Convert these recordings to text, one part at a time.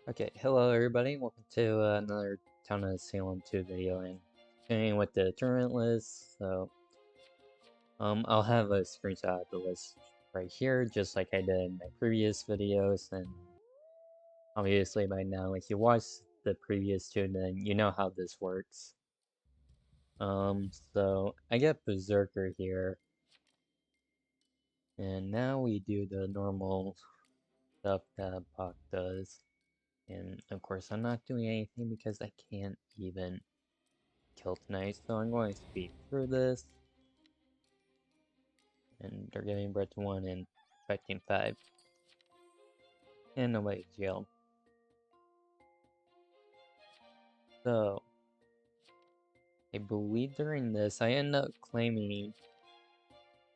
Okay, hello everybody, welcome to another Town of Salem 2 video, and continuing with the tournament list. I'll have a screenshot of the list right here, just like I did in my previous videos, and obviously by now, if you watched the previous two, then you know how this works. So I get Berserker here, and now we do the normal stuff that Bach does, and of course I'm not doing anything because I can't even kill tonight, so I'm going to speed through this. And they're giving bread to 1 and affecting 5. And nobody's jailed. So, I believe during this, I end up claiming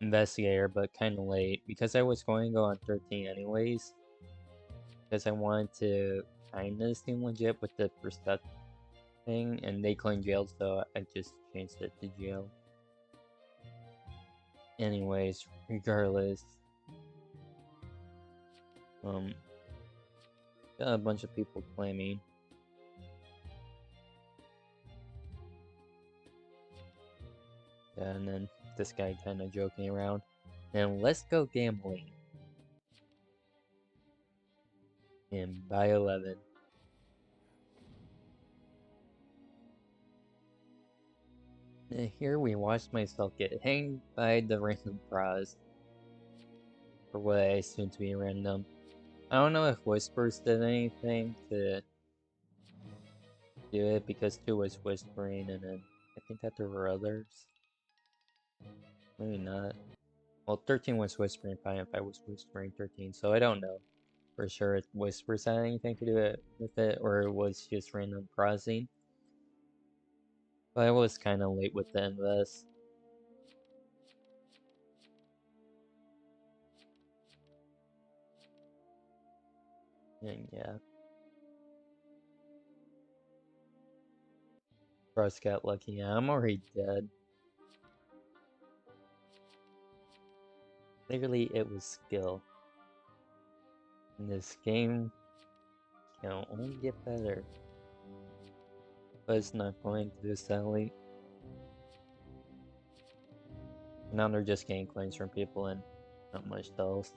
Investigator, but kind of late, because I was going to go on 13 anyways. Because I wanted to kind of seem legit with the Percept thing, and they claimed jail, so I just changed it to jail. Anyways, regardless, got a bunch of people claiming. Yeah, and then this guy kind of joking around. And let's go gambling. And by 11. And here we watched myself get hanged by the random prize. For what I assume to be random. I don't know if Whispers did anything to do it, because 2 was whispering, and then I think that there were others. Maybe not. Well, 13 was whispering 5 and 5 was whispering 13, so I don't know for sure if Whispers had anything to do with it, or it was just random prizing. But I was kind of late with the invest. And yeah. Russ got lucky. Yeah, I'm already dead. Clearly it was skill. And this game can only get better. But it's not going to, sadly. Now they're just getting coins from people and not much else.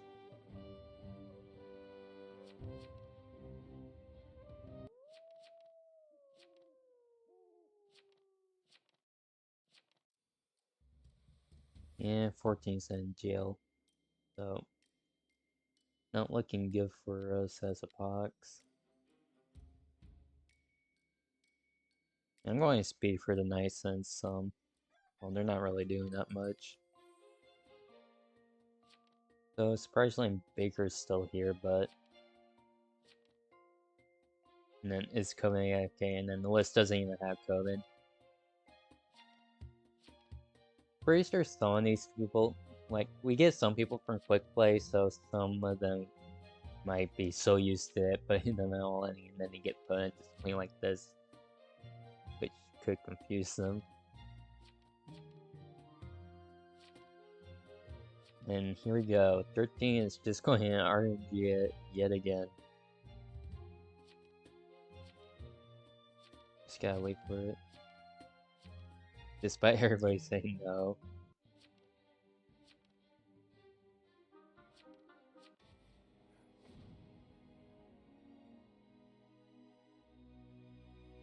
And 14's in jail. So, not looking good for us as a Pox. I'm going to speed for the night since, well, they're not really doing that much. So, surprisingly, Baker's still here, but... And then it's Coven AFK, and then the list doesn't even have Coven. Pretty sure some of these people, like, we get some people from Quick Play, so some of them might be so used to it, putting them all in, and then they get put into something like this, which could confuse them. And here we go, 13 is just going to RNG it yet again. Just gotta wait for it. Despite everybody saying no.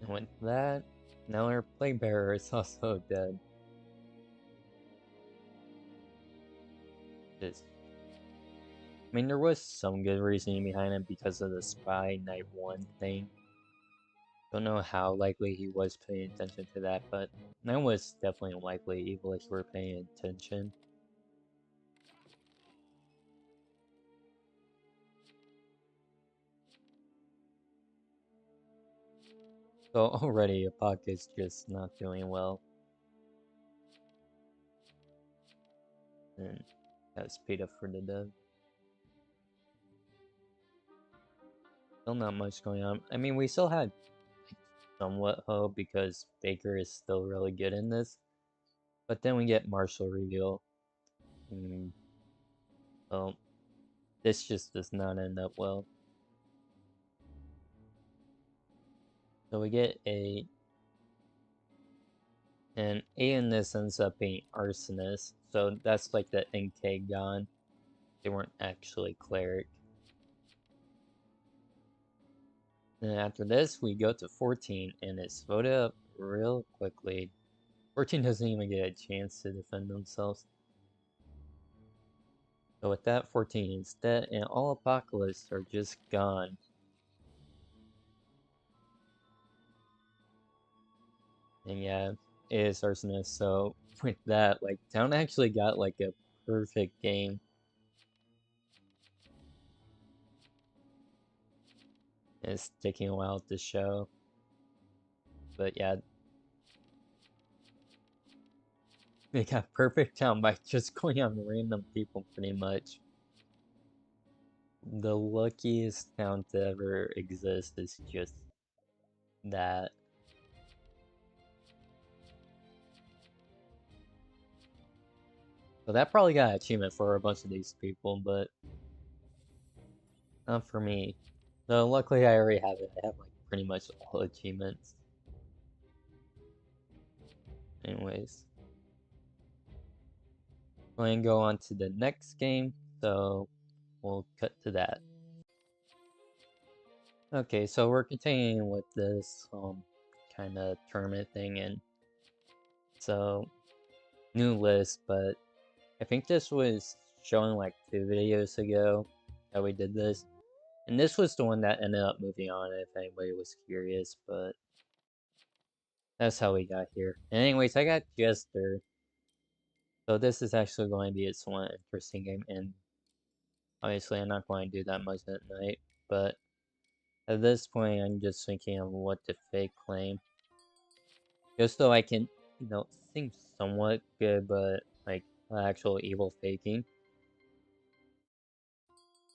And with that, now our Plague Bearer is also dead. Just, I mean, there was some good reasoning behind it because of the Spy Night 1 thing. Don't know how likely he was paying attention to that, but that was definitely likely, even if you were paying attention. So already, Apak is just not doing well. And got speed up for the dev. Still not much going on. I mean, we still had somewhat hope because Baker is still really good in this. But then we get Marshall reveal. Well, this just does not end up well. So we get a, and A in this ends up being arsonist. So that's like the NK god. They weren't actually cleric. And after this, we go to 14, and it's voted up real quickly. 14 doesn't even get a chance to defend themselves. So with that, 14 is dead, and all Apocalypse are just gone. And yeah, it is Arsonist, so with that, like, Town actually got, like, a perfect game. It's taking a while to show. But yeah, they got perfect town by just going on random people, pretty much. The luckiest town to ever exist is just that. So that probably got an achievement for a bunch of these people, but not for me. So luckily I already have it. I have like pretty much all achievements. Anyways. Going to go on to the next game, so we'll cut to that. Okay, so we're continuing with this kind of tournament thing, and so new list, but I think this was showing like 2 videos ago that we did this, and this was the one that ended up moving on if anybody was curious, but that's how we got here. And anyways, I got Jester, so this is actually going to be a somewhat interesting game, and obviously I'm not going to do that much at night, but at this point, I'm just thinking of what to fake claim. Just so I can, seem somewhat good, but like actual evil faking.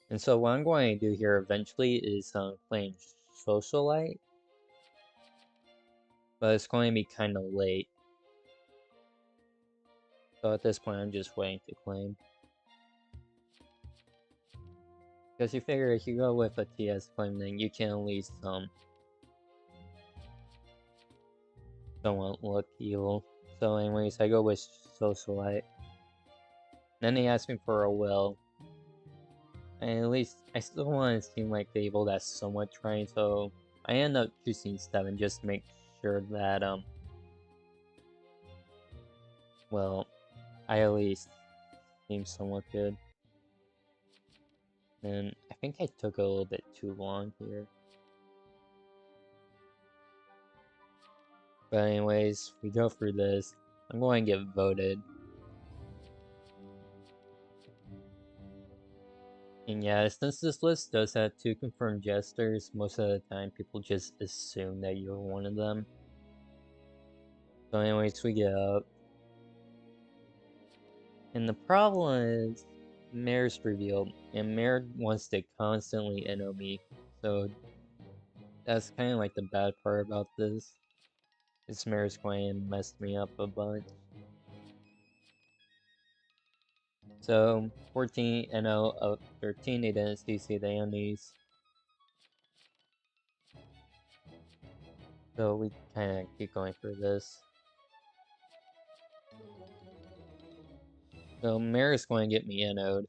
And so what I'm going to do here eventually is playing Socialite. But it's going to be kind of late. So at this point, I'm just waiting to claim. Because you figure if you go with a TS claim, then you can at least somewhat look evil. So anyways, I go with Socialite. Then they ask me for a will. And at least I still want to seem like the evil that's somewhat trying, so I end up choosing 7 just to make sure that well, I at least seem somewhat good. And I think I took a little bit too long here. But anyways, we go through this. I'm going to get voted. And yeah, since this list does have 2 confirmed jesters, most of the time people just assume that you're one of them. So anyways, we get up. And the problem is, Mare's revealed, and Mare wants to constantly NO me, so that's kind of like the bad part about this. This Mare's going to mess me up a bunch. So 14 NO of 13, they didn't CC the enemies. So we kind of keep going for this. So Mare is going to get me NO'd.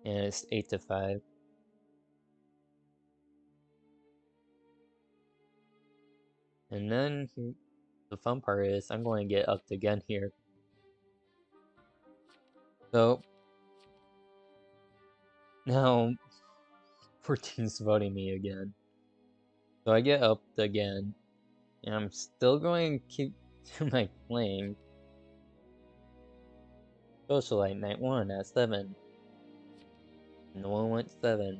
And it's 8 to 5. And then the fun part is I'm going to get upped again here. So now 14's voting me again. So I get upped again. And I'm still going to keep to my claim. Socialite Night 1 at 7. No one went 7.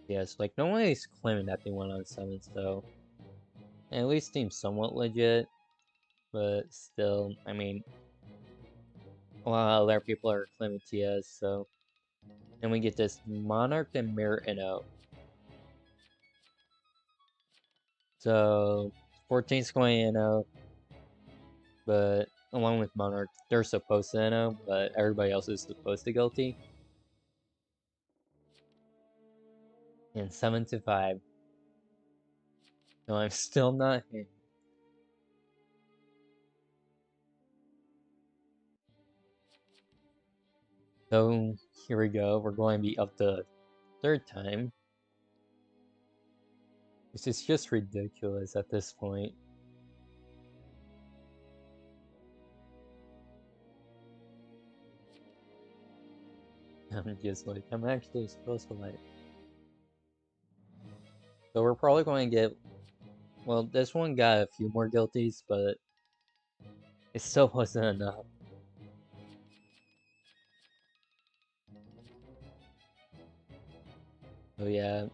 Yes, like no one is claiming that they went on 7, so it at least seems somewhat legit. But still, I mean, a lot of other people are claiming TS, so. And we get this Monarch and Mirror NO. So 14's going NO, but along with Monarch, they're supposed to NO, but everybody else is supposed to guilty. And 7 to 5. No, I'm still not him. So here we go. We're going to be up the third time. This is just ridiculous at this point. I'm just like, I'm actually supposed to like. So we're probably going to get. Well, this one got a few more guilties, but it still wasn't enough. So yeah,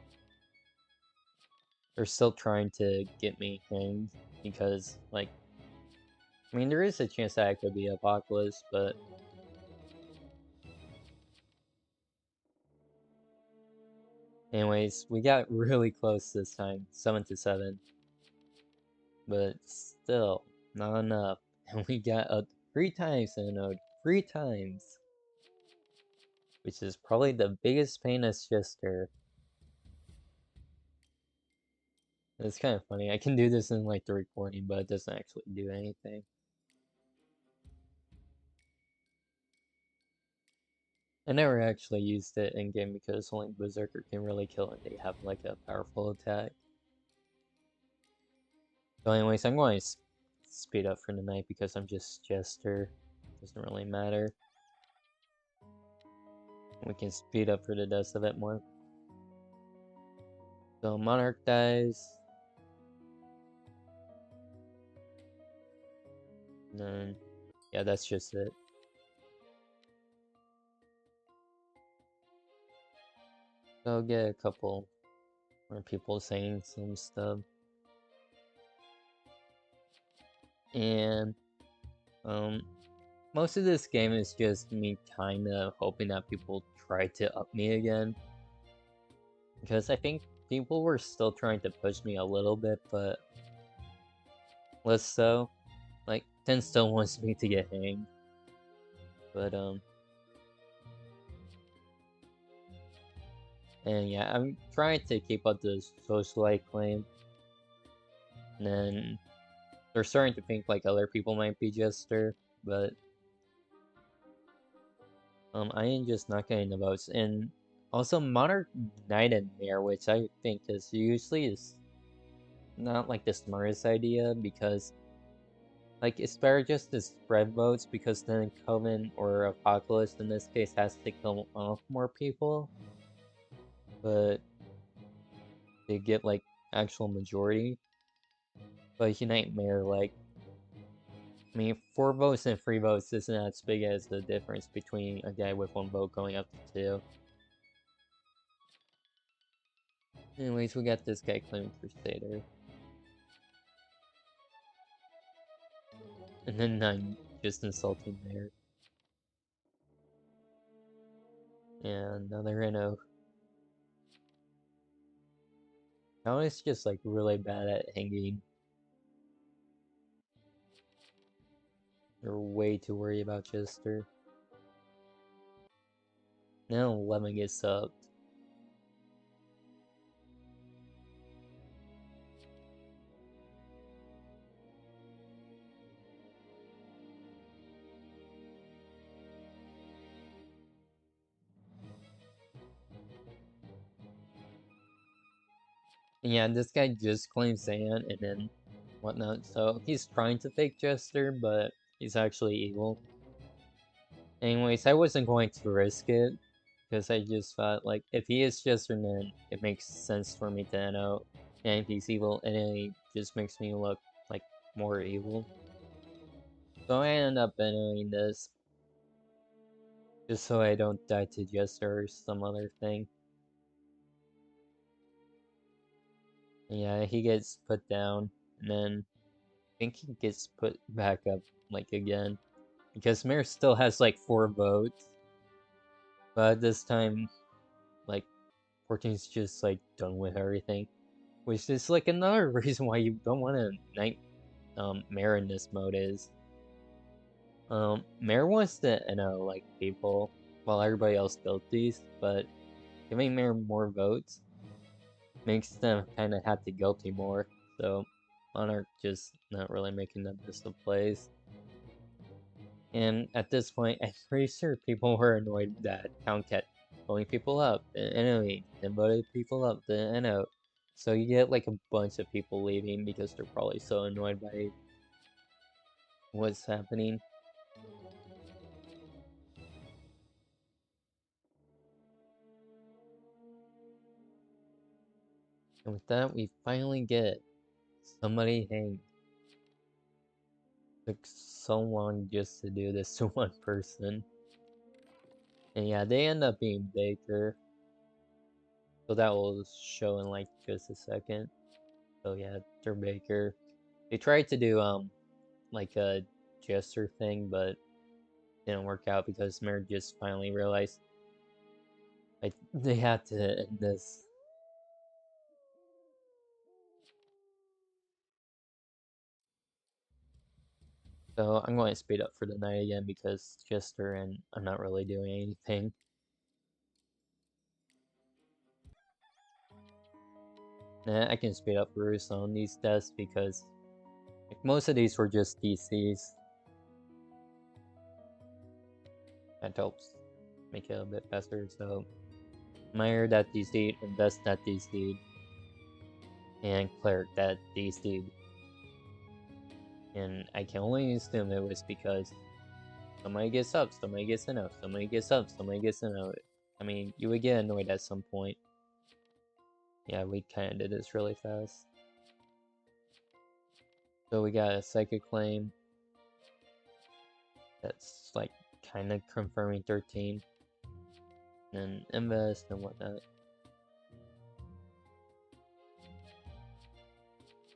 they're still trying to get me hanged because, like, I mean, there is a chance that I could be Apocalypse, but anyways, we got really close this time, 7-7, but still not enough. And we got a 3 times in a node, 3 times, which is probably the biggest pain as Jester. It's kind of funny. I can do this in like the recording, but it doesn't actually do anything. I never actually used it in game because only Berserker can really kill and they have like a powerful attack. So anyways, I'm going to speed up for tonight because I'm just Jester. Doesn't really matter. We can speed up for the deaths of it more. So Monarch dies. And then, yeah, that's just it. So I'll get a couple more people saying some stuff. And, most of this game is just me kinda hoping that people try to up me again. Because I think people were still trying to push me a little bit, but less so. Like, 10 still wants me to get hanged. But, and yeah, I'm trying to keep up the socialite claim. And then they're starting to think like other people might be Jester, but I am just not getting the votes. And also Monarch Knight and Mare, which I think is not like the smartest idea because like it's better just to spread votes because then Coven or Apocalypse in this case has to kill off more people. But they get like actual majority. But Unite Mare, like, I mean, 4 votes and 3 votes isn't as big as the difference between a guy with 1 vote going up to 2. Anyways, we got this guy claiming Crusader. And then I'm just insulting there. And another Reno. Now it's just like really bad at hanging. They're way too worried about Chester. Now Lemon gets subbed. And yeah, this guy just claims Sand and then whatnot. So he's trying to fake Jester, but he's actually evil. Anyways, I wasn't going to risk it because I just thought like if he is Jester, then it makes sense for me to know. And if he's evil, and it just makes me look like more evil. So I end up entering this just so I don't die to Jester or some other thing. Yeah, he gets put down, and then I think he gets put back up, like, again. Because Mayor still has, like, 4 votes. But this time, like, 14's just, like, done with everything. Which is, like, another reason why you don't want to knight, Mayor in this mode is... Mayor wants to, like, people, while everybody else guilties, but giving Mayor more votes makes them kind of have to guilty more. so Monarch just not really making the best of plays. And at this point, I'm pretty sure people were annoyed that Town kept voting people up, and voted people up, then out. So you get like a bunch of people leaving because they're probably so annoyed by what's happening. And with that, we finally get somebody hanged. Took so long just to do this to one person. And yeah, they end up being Baker. So that will show in like just a second. So yeah, they're Baker. They tried to do like a gesture thing, but didn't work out because Mayor just finally realized like they had to end this. So I'm going to speed up for the night again because Jester and I'm not really doing anything. Nah, I can speed up for Russo on these tests because like, most of these were just DCs. That helps make it a bit faster. So Meyer that DC'd, Invest that DC'd, and Cleric that DC'd. And I can only assume it was because somebody gets up, somebody gets in out, somebody gets up, somebody gets in out. I mean, you would get annoyed at some point. Yeah, we kind of did this really fast. So we got a Psychic Claim. That's like kind of confirming 13. And Invest and whatnot.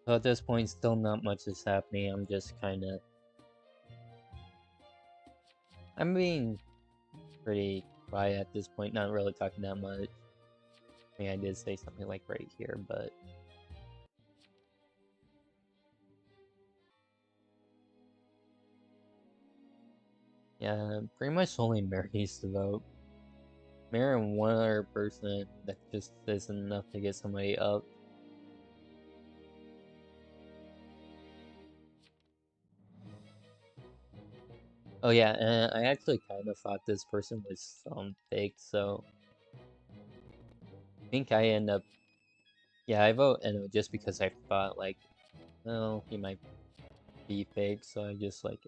So at this point, still not much is happening. I'm just kind of... I'm being pretty quiet at this point, not really talking that much. I mean, I did say something like right here, but... yeah, pretty much only Mary needs to vote. Mary and one other person, that just isn't enough to get somebody up. Oh yeah, and I actually kind of thought this person was fake, so I think I end up... yeah, I vote Eno just because I thought like, well, he might be fake, so I just like,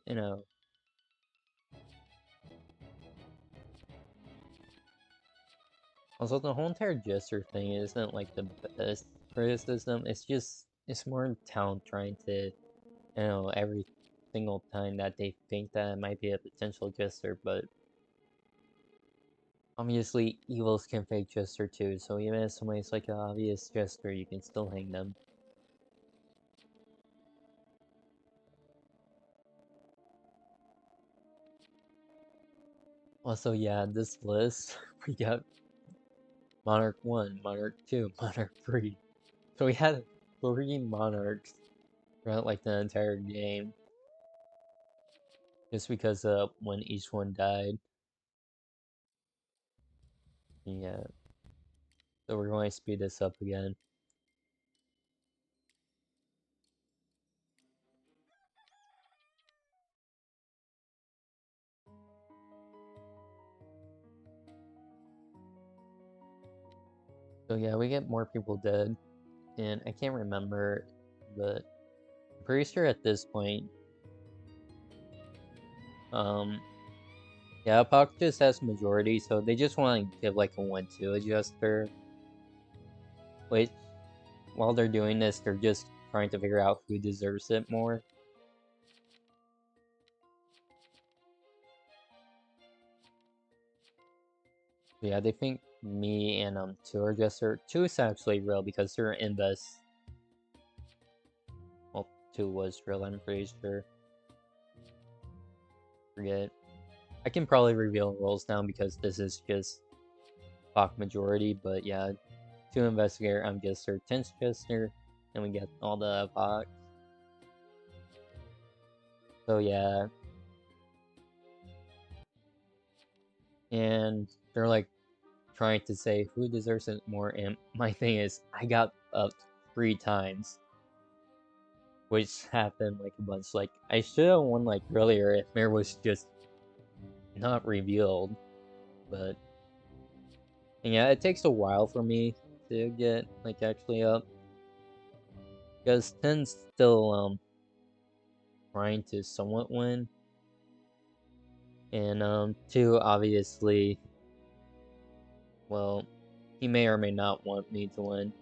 Also, the whole entire Jester thing isn't like the best criticism. It's more town trying to, every single time that they think that it might be a potential Jester, but obviously evils can fake Jester too, so even if somebody's like an obvious Jester, you can still hang them. Also, yeah, this list, we got Monarch 1, Monarch 2, Monarch 3. So we had 3 Monarchs throughout like the entire game. Just because when each one died. Yeah. So we're going to speed this up again. So yeah, we get more people dead. And I can't remember, but I'm pretty sure at this point, yeah, Puck just has majority, so they just want to give like a 1-2 adjuster. Which, while they're doing this, they're just trying to figure out who deserves it more. Yeah, they think me and 2 are adjuster. 2 is actually real because they're invest. Well, 2 was real, I'm pretty sure. Forget. I can probably reveal roles now because this is just Bach majority, but yeah, 2 investigator, I'm Jester, 10 Jester, and we get all the Bach. So yeah. And they're like trying to say who deserves it more, and my thing is, I got up 3 times. which happened like a bunch. Like I should have won like earlier if Mare was just not revealed, but and yeah, it takes a while for me to get like actually up because 10's still trying to somewhat win, and 2 obviously, well, he may or may not want me to win.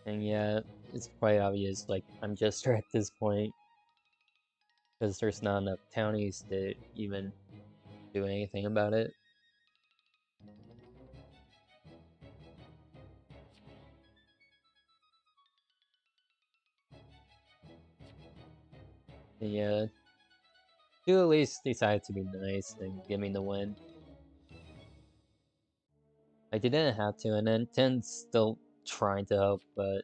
And yeah, it's quite obvious, like, I'm Jester at this point, because there's not enough townies to even do anything about it. And yeah, do at least decide to be nice and give me the win. I didn't have to, and then 10's still trying to help, but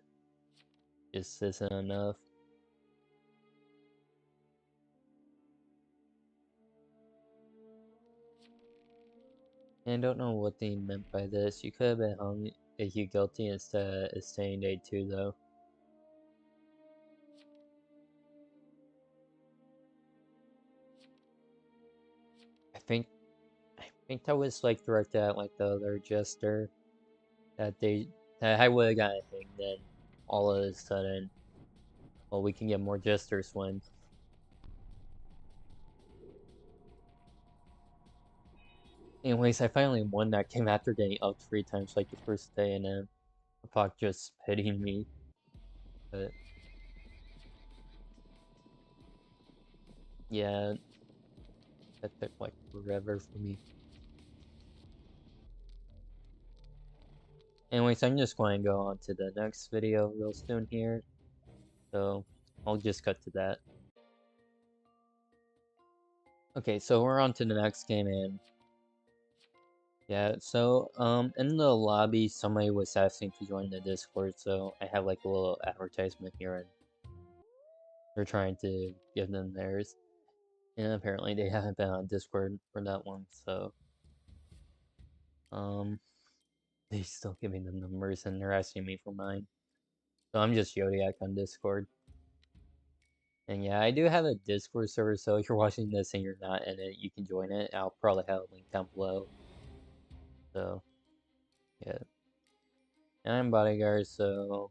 just isn't enough. And I don't know what they meant by this. You could have been hung if you guilty instead of staying day 2, though. I think that was like directed at like the other jester that I would have gotten a thing. Then all of a sudden, well, we can get more jesters when. Anyways, I finally won that game after getting up 3 times like the first day, and then Puck just pitying me. But yeah, that took like forever for me. Anyways, I'm just going to go on to the next video real soon here. So I'll just cut to that. Okay, so we're on to the next game, and yeah, so in the lobby somebody was asking to join the Discord, so I have like a little advertisement here, and they're trying to give them theirs. And apparently they haven't been on Discord for that long, so they still giving them numbers and they're asking me for mine. So I'm just Yodiak on Discord. And yeah, I do have a Discord server, so if you're watching this and you're not in it, you can join it. I'll probably have a link down below. So yeah. And I'm Bodyguard, so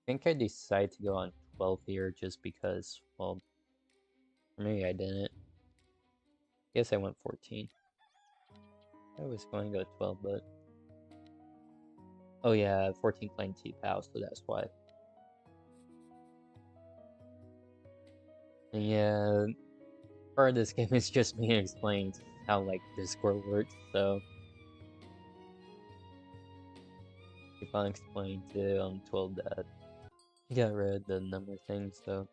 I think I decided to go on 12 here just because, well, for me I didn't. Guess I went 14. I was going to go 12, but oh yeah, 14 playing T-Pow, so that's why. And yeah, part of this game is just me explaining how like Discord works, so keep on explaining to 12 that I got rid of the number thing, so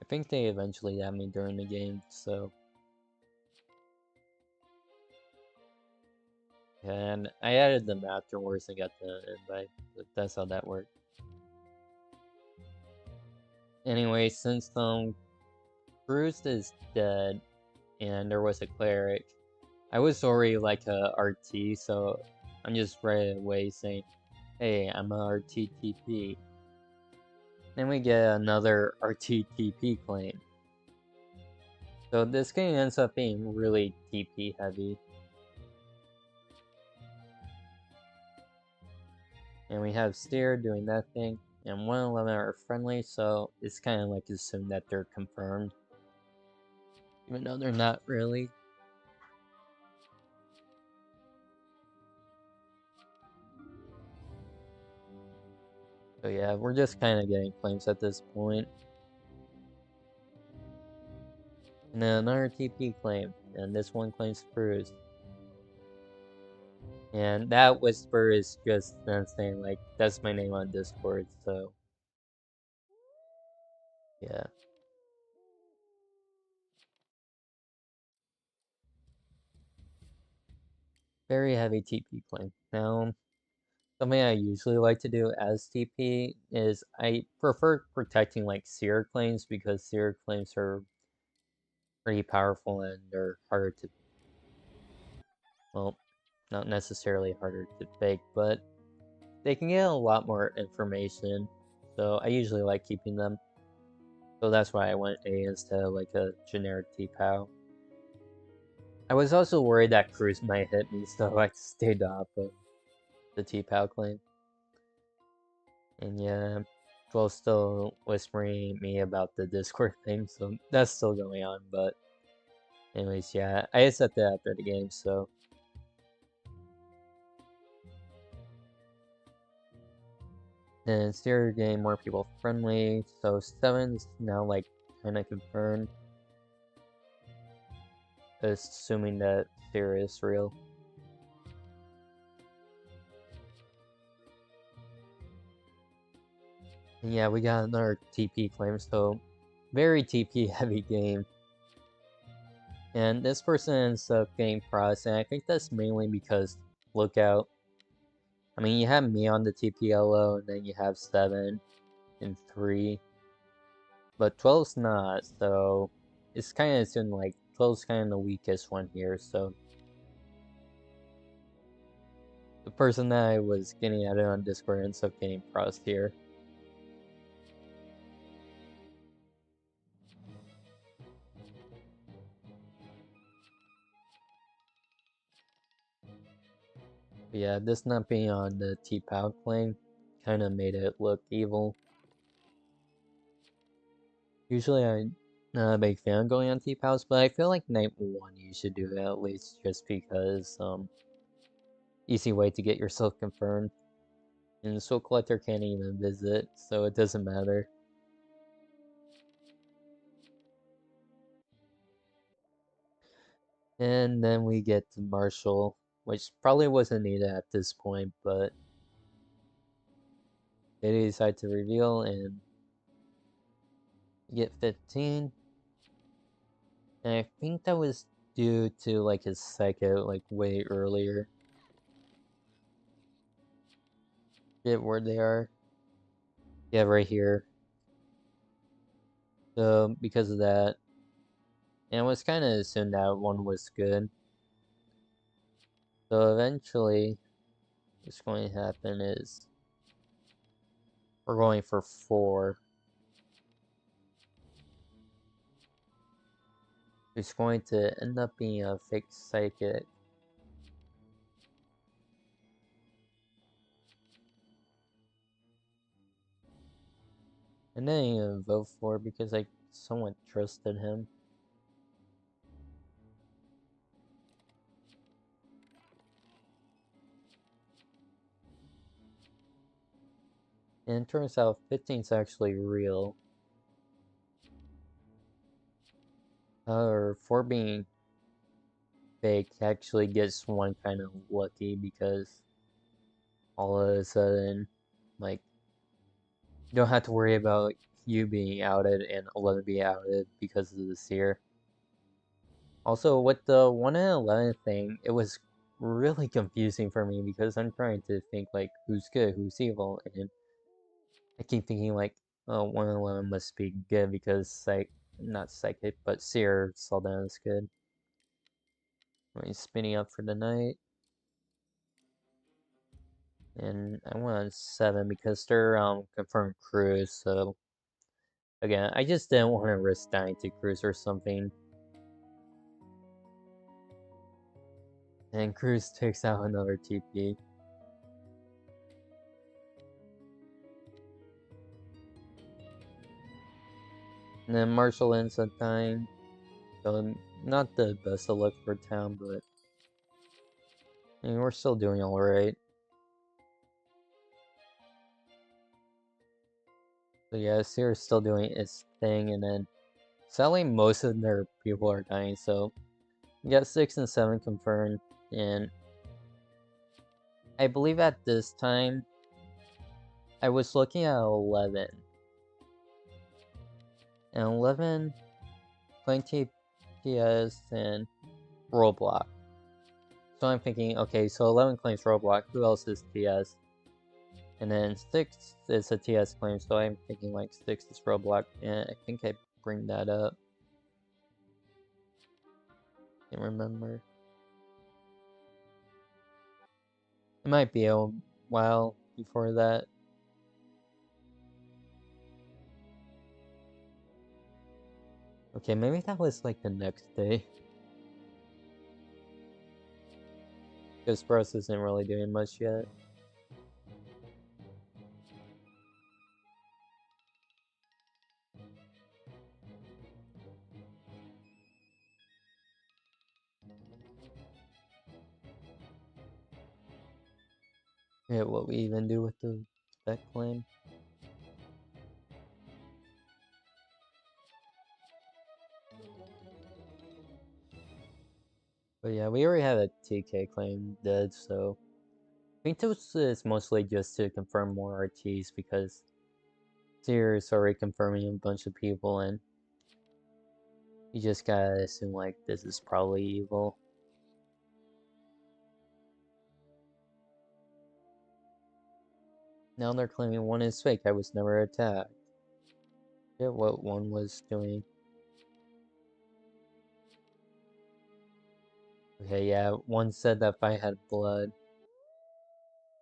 I think they eventually had me during the game, so and I added them afterwards and got the invite, but that's how that worked. Anyway, since Bruce is dead and there was a cleric, I was already like a RT, so I'm just right away saying, hey, I'm a RTTP. Then we get another RTTP claim. So this game ends up being really TP heavy. And we have Steer doing that thing, and 111 are friendly, so it's kind of like assumed that they're confirmed. Even though they're not really. So yeah, we're just kind of getting claims at this point. And then another TP claim, and this one claims Spurs. And that whisper is just them saying like, that's my name on Discord, so yeah. Very heavy TP claim. Now, something I usually like to do as TP is I prefer protecting like Seer claims because Seer claims are pretty powerful and they're harder to, well, not necessarily harder to fake, but they can get a lot more information, so I usually like keeping them. So that's why I went A instead of like a generic T-Pow. I was also worried that Cruz might hit me, so I stayed off of the T-Pow claim. And yeah, 12's still whispering me about the Discord thing, so that's still going on, but anyways, yeah, I accepted after the game, so then exterior game, more people friendly, so 7's now like kinda confirmed. Assuming that Seer is real. And yeah, we got another TP claim, so very TP heavy game. And this person ends up getting crossed, and I think that's mainly because Lookout. I mean, you have me on the TPLO, and then you have 7 and 3. But 12's not, so it's kind of assumed like 12's kind of the weakest one here, so the person that I was getting at it on Discord ends up getting crossed here. But yeah, this not being on the T-Pow claim kind of made it look evil. Usually I'm not a big fan of going on T-Pows, but I feel like night 1 you should do that at least just because easy way to get yourself confirmed. And Soul Collector can't even visit, so it doesn't matter. And then we get to Marshall, which probably wasn't needed at this point, but they decide to reveal and get 15. And I think that was due to like his psycho like way earlier. Get where they are. Yeah, right here. So because of that, and it was kind of assumed that one was good. So eventually, what's going to happen is we're going for 4. It's going to end up being a fake psychic. And then I didn't even vote for it because I somewhat trusted him. And it turns out 15 is actually real. Or 4 being fake actually gets one kind of lucky because all of a sudden, like, you don't have to worry about you being outed and 11 being outed because of the seer. Also, with the 1 in 11 thing, it was really confusing for me because I'm trying to think, like, who's good, who's evil, and I keep thinking, like, oh, 1 in 11 must be good because, not psychic, but seer saw that as good. He's spinning up for the night. And I went on 7 because they're confirmed Cruise, so again, I just didn't want to risk dying to Cruise or something. And Cruz takes out another TP. And then Marshall ends up dying. So not the best of luck for town, but I mean, we're still doing alright. So yeah, Seer's still doing its thing, and then sadly most of their people are dying, so we got 6 and 7 confirmed, and I believe at this time I was looking at 11. And 11 playing TPS and Roblox. So I'm thinking, okay, so 11 claims Roblox, who else is TS? And then 6 is a TS claim, so I'm thinking like 6 is Roblox, and I think I bring that up. Can't remember. might be a while before that. Okay, maybe that was like the next day. Because Bros isn't really doing much yet. Yeah, what we even do with the spec claim. But yeah, we already had a TK claim dead, so I think this is mostly just to confirm more RTs because Seer's already confirming a bunch of people, and you just gotta assume like this is probably evil. Now they're claiming one is fake. I was never attacked. Yeah, what one was doing. Okay, yeah, one said that I had blood.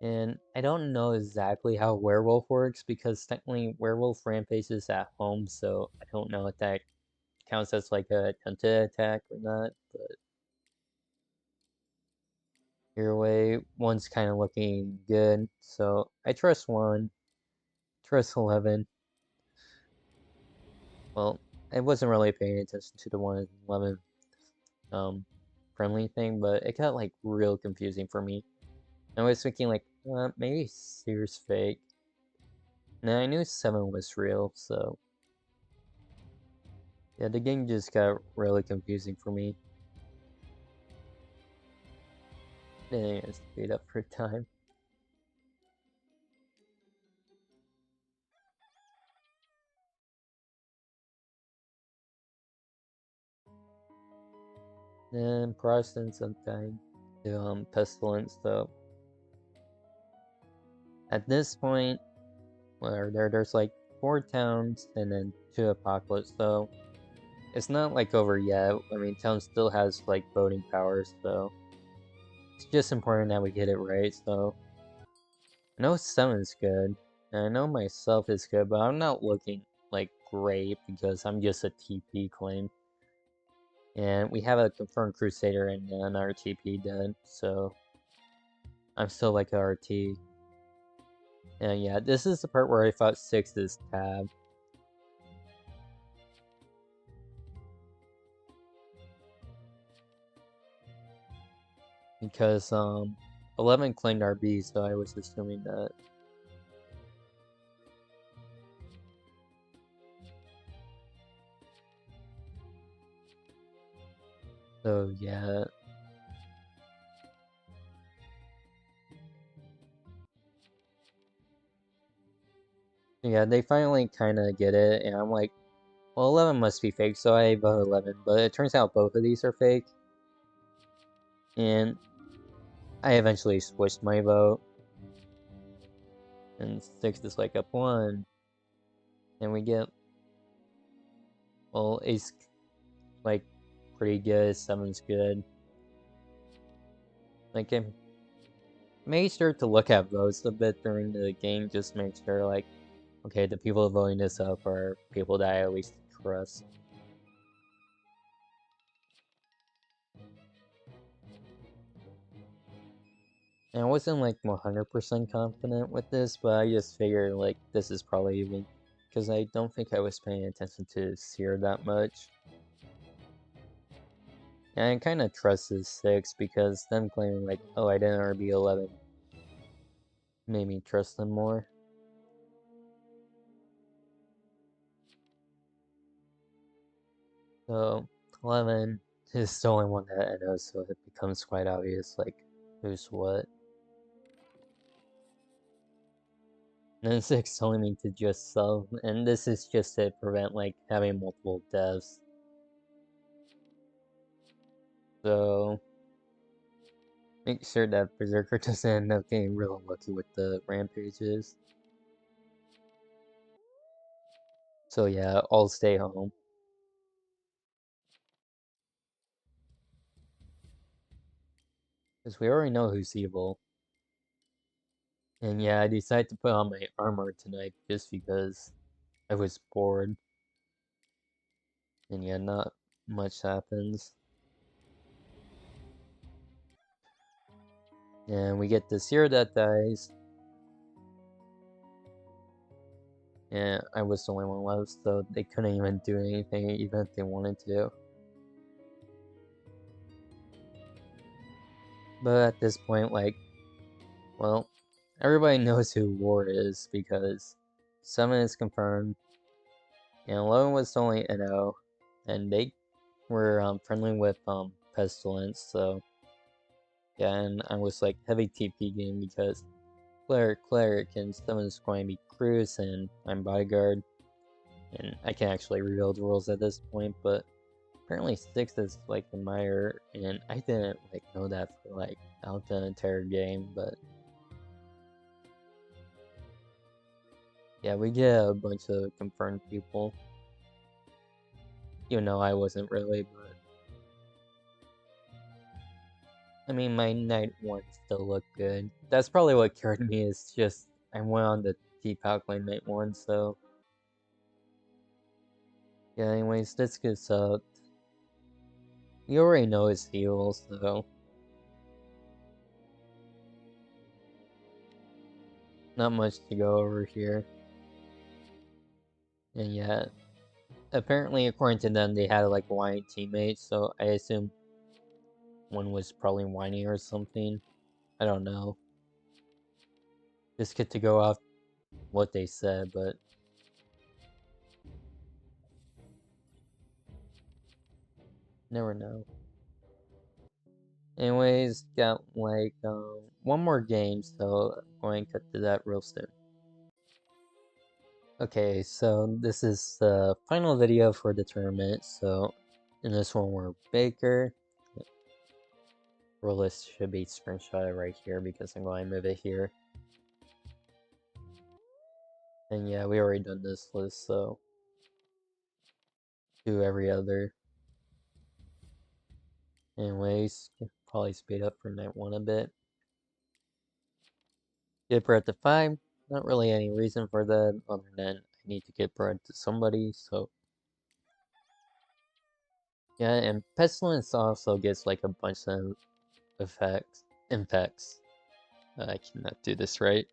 And I don't know exactly how werewolf works because technically werewolf rampages at home, so I don't know if that counts as like a attempted attack or not, but either way, one's kind of looking good, so I trust one, trust 11. Well, I wasn't really paying attention to the 111 friendly thing, but it got like real confusing for me. I was thinking like, maybe Seer's fake. Now I knew 7 was real, so yeah, the game just got really confusing for me. Then I speed up for time. Then Protestants sometimes do pestilence, so at this point, where there's like 4 towns and then 2 apocalypse, so it's not like over yet. I mean, town still has like voting powers, so it's just important that we get it right. So I know 7's good, and I know myself is good, but I'm not looking like great because I'm just a TP claim. And we have a confirmed Crusader and an RTP dead, so I'm still like a RT. And yeah, this is the part where I thought 6 is tab. Because 11 claimed RB, so I was assuming that. So yeah. Yeah, they finally kind of get it, and I'm like, well, 11 must be fake, so I vote 11. But it turns out both of these are fake. And I eventually switched my vote. And 6 is like up 1. And we get, well, ace like pretty good, 7's good. Like I made sure to look at votes a bit during the game, just make sure like, okay, the people voting this up are people that I at least trust. And I wasn't like 100% confident with this, but I just figured like this is probably even because I don't think I was paying attention to Seer that much. And I kind of trust this 6 because them claiming like, oh, I didn't RB 11 made me trust them more. So 11 is the only one that I know, so it becomes quite obvious like who's what. And then 6 telling me to just sell, and this is just to prevent like having multiple deaths. So make sure that Berserker doesn't end up getting real lucky with the rampages. So yeah, I'll stay home. Because we already know who's evil. And yeah, I decided to put on my armor tonight just because I was bored. And yeah, not much happens. And we get this hero that dies. And I was the only one left, so they couldn't even do anything even if they wanted to. But at this point, like, well, everybody knows who War is because 7 is confirmed, and 11 was only NO, and they were friendly with Pestilence, so yeah, and I was like heavy TP game because Cleric, and 7 is going to be Cruz, and I'm Bodyguard, and I can actually reveal the rules at this point, but apparently 6 is like the Meyer, and I didn't like know that for like out the entire game, but yeah, we get a bunch of confirmed people. Even though I wasn't really, but I mean, my night 1 still looked good. That's probably what carried me, is just I went on the T-Pack lane night 1, so yeah, anyways, this gets up. You already know his heal, so not much to go over here. And yeah, apparently according to them, they had like whiny teammates, so I assume one was probably whiny or something. I don't know. Just get to go off what they said, but never know. Anyways, got like one more game, so I'm going to cut to that real soon. Okay, so this is the final video for the tournament. So in this one, we're Baker. Role list should be screenshotted right here because I'm going to move it here. And yeah, we already done this list, so do every other. Anyways, probably speed up for night 1 a bit. Get Brett to 5. Not really any reason for that other than I need to get Brett to somebody, so yeah, and Pestilence also gets like a bunch of impacts. I cannot do this right.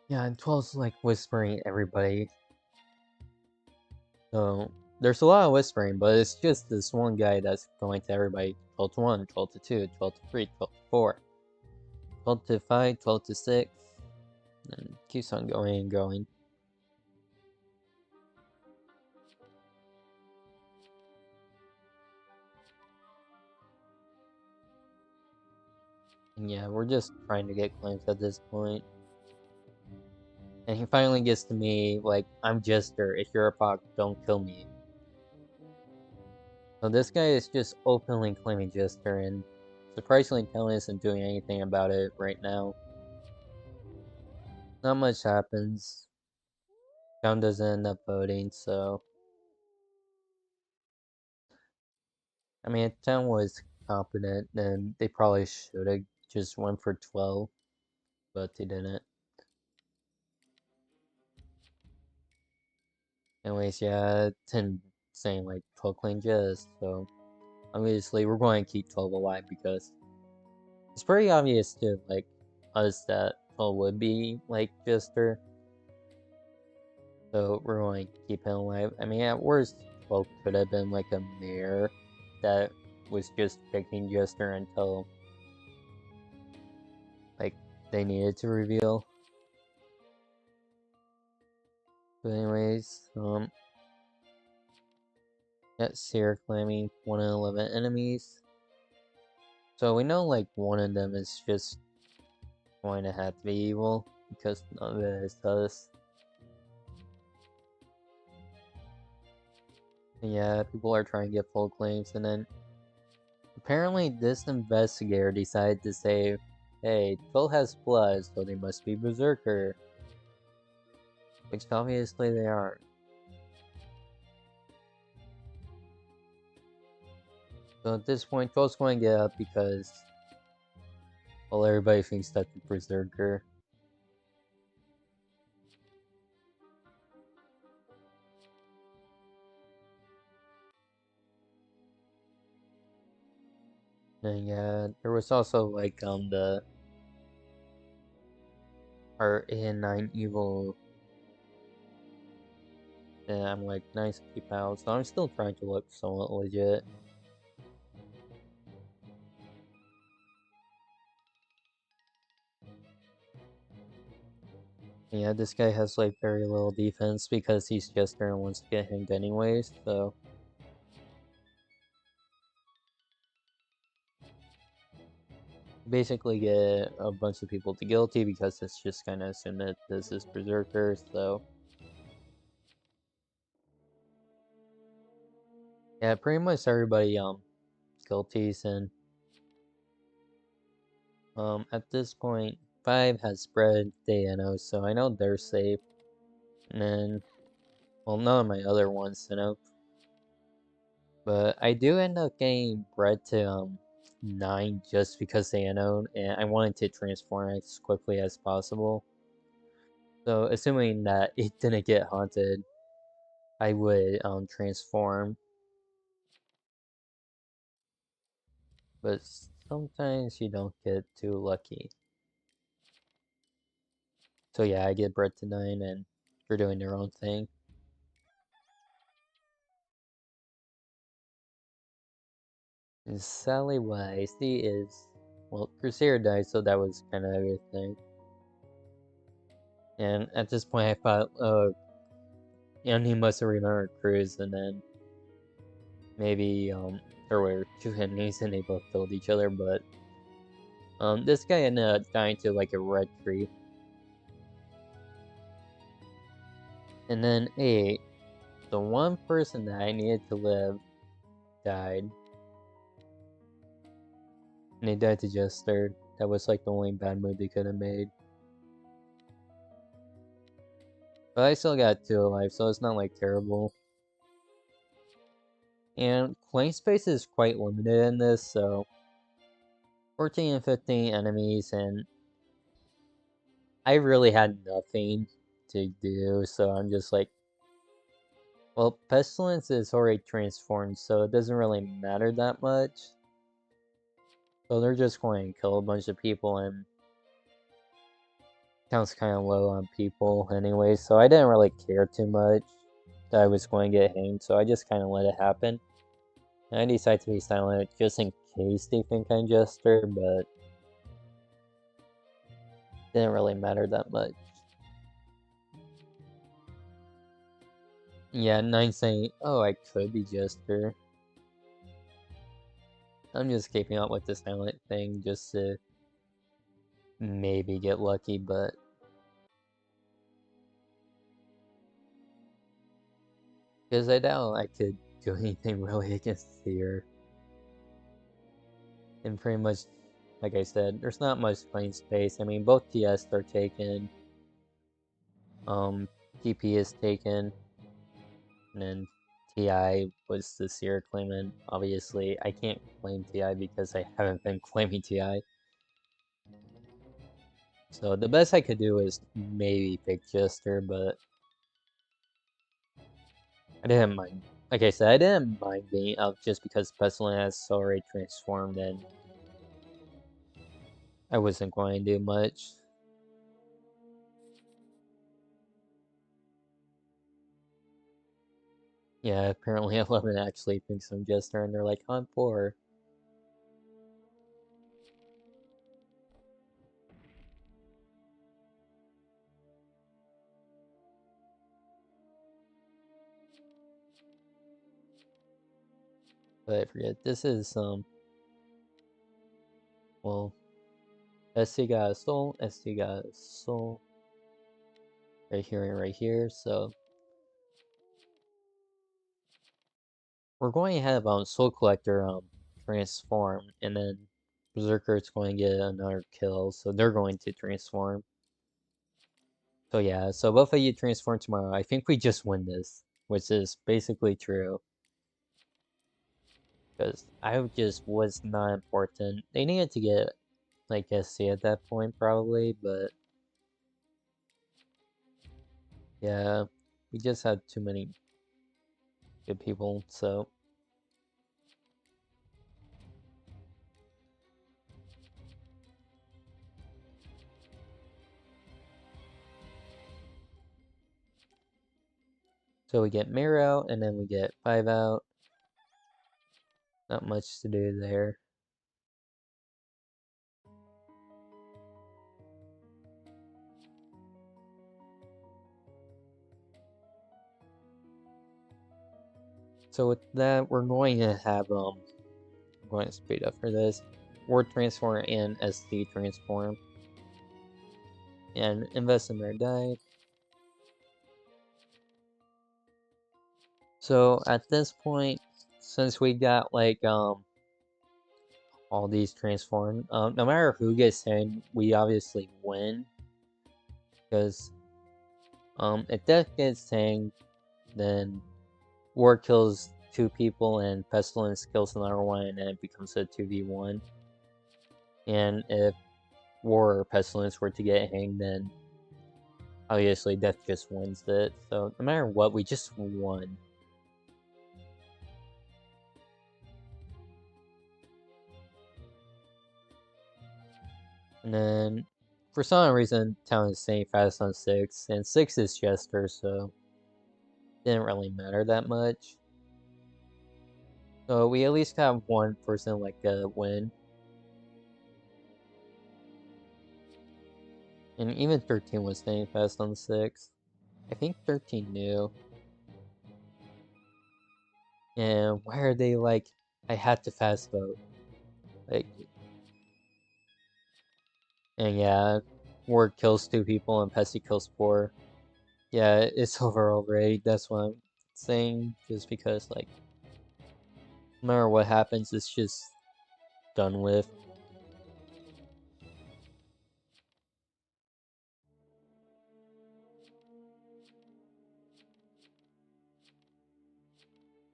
Yeah, and 12's like whispering everybody. So there's a lot of whispering, but it's just this one guy that's going to everybody. 12 to 1, 12 to 2, 12 to 3, 12 to 4, 12 to 5, 12 to 6, and keeps on going and going. And yeah, we're just trying to get claims at this point. And he finally gets to me, like, I'm Jester, if you're a Puck, don't kill me. So this guy is just openly claiming Jester, and surprisingly Talon isn't doing anything about it right now. Not much happens. Town doesn't end up voting, so I mean, if Town was competent, then they probably should have just went for 12, but they didn't. Anyways, yeah, 10 saying like 12 claim Jester, so obviously we're going to keep 12 alive because it's pretty obvious to like us that 12 would be like Jester. So we're going to keep him alive. I mean, at worst, 12 could have been like a mayor that was just picking Jester until like they needed to reveal. But anyways, got Seer claiming 1 in 11 enemies. So we know like one of them is just going to have to be evil because none of it is us. And yeah, people are trying to get full claims, and then apparently this investigator decided to say, hey, 12 has blood, so they must be Berserker. Which obviously they aren't. So at this point, 12's going to get up because Well, everybody thinks that the Berserker. And yeah, there was also like the our A9 evil. And I'm like, nice keep out. So I'm still trying to look somewhat legit. Yeah, this guy has like very little defense because he's just there and wants to get hanged anyways, so basically get a bunch of people to guilty because it's just kinda assumed that this is Berserker, so yeah, pretty much everybody guilties and at this point 5 has spread Dano, so I know they're safe. And then well none of my other ones, you know. But I do end up getting bred to 9 just because they anode, and I wanted to transform as quickly as possible. So assuming that it didn't get haunted, I would transform. But sometimes you don't get too lucky. So yeah, I get bred to 9 and they're doing their own thing. And Sally, what I see is, well, Crusader died, so that was kind of a good thing. And at this point, I thought, oh, and he must have remembered Cruz, and then maybe there were 2 enemies and they both killed each other, but this guy ended up dying to like a red tree. And then 8, the one person that I needed to live died. And he died to Jester. That was like the only bad move they could have made. But I still got 2 alive, so it's not like terrible. And claim space is quite limited in this, so 14 and 15 enemies, and I really had nothing to do, so I'm just like, well, Pestilence is already transformed, so it doesn't really matter that much. So they're just going to kill a bunch of people, and counts kind of low on people anyway, so I didn't really care too much that I was going to get hanged, so I just kind of let it happen. And I decided to be silent just in case they think I'm Jester, but it didn't really matter that much. Yeah, 9 saying, oh, I could be Jester. I'm just keeping up with the silent thing just to maybe get lucky, but because I doubt I could do anything really against Seer. And pretty much, like I said, there's not much playing space. I mean, both TS are taken. TP is taken. And then TI was the Seer claimant. Obviously, I can't claim TI because I haven't been claiming TI. So the best I could do is maybe pick Jester, but I didn't mind. Like I said, I didn't mind being out just because Pestilence has already transformed and I wasn't going to do much. Yeah, apparently 11 actually thinks I'm Jester and they're like, I'm 4. But I forget, this is, well, SC got a soul, SC got a soul. Right here and right here, so we're going to have Soul Collector transform, and then Berserker's going to get another kill, so they're going to transform. So yeah, so both of you transform tomorrow. I think we just win this, which is basically true. Because I just was not important. They needed to get like SC at that point probably, but yeah, we just had too many good people, so we get Mirror out and then we get 5 out. Not much to do there. So with that, we're going to have I'm going to speed up for this. Word transform and SD transform. And invest in their die. So at this point, since we got like all these transformed, no matter who gets hanged, we obviously win. Because if Death gets hanged, then War kills 2 people and Pestilence kills another one, and it becomes a 2v1. And if War or Pestilence were to get hanged, then obviously Death just wins it. So no matter what, we just won. And then, for some reason, Town is staying fast on 6, and 6 is Jester, so it didn't really matter that much. So we at least have one person like a win. And even 13 was staying fast on 6. I think 13 knew. And why are they like, I had to fast vote? Like, and yeah, Ward kills 2 people and Pesty kills 4. Yeah, it's over already. That's what I'm saying. Just because, like, no matter what happens, it's just done with.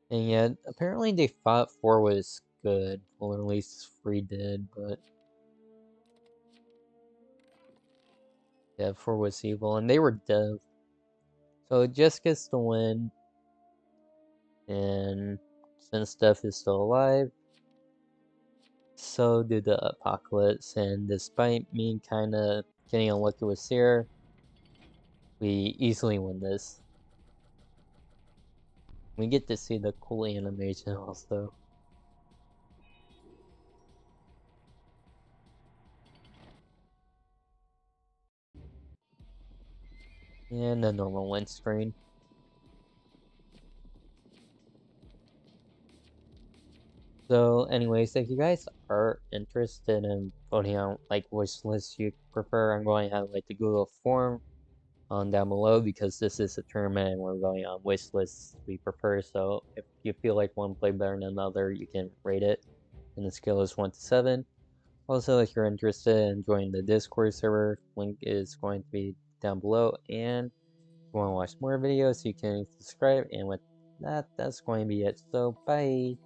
And yeah, apparently they thought 4 was good. Well, at least 3 did, but yeah, 4 was evil, and they were dev. So it just gets the win. And since Death is still alive, so do the Apocalypse. And despite me kinda getting unlucky with Seer, we easily win this. We get to see the cool animation also. And a normal win screen. So anyways, if you guys are interested in voting on like which list you prefer, I'm going to have like the Google form on down below because this is a tournament and we're going on which lists we prefer. So if you feel like one played better than another, you can rate it. And the scale is 1 to 7. Also, if you're interested in joining the Discord server, link is going to be down below. And if you want to watch more videos, you can subscribe. And with that, that's going to be it. So, bye!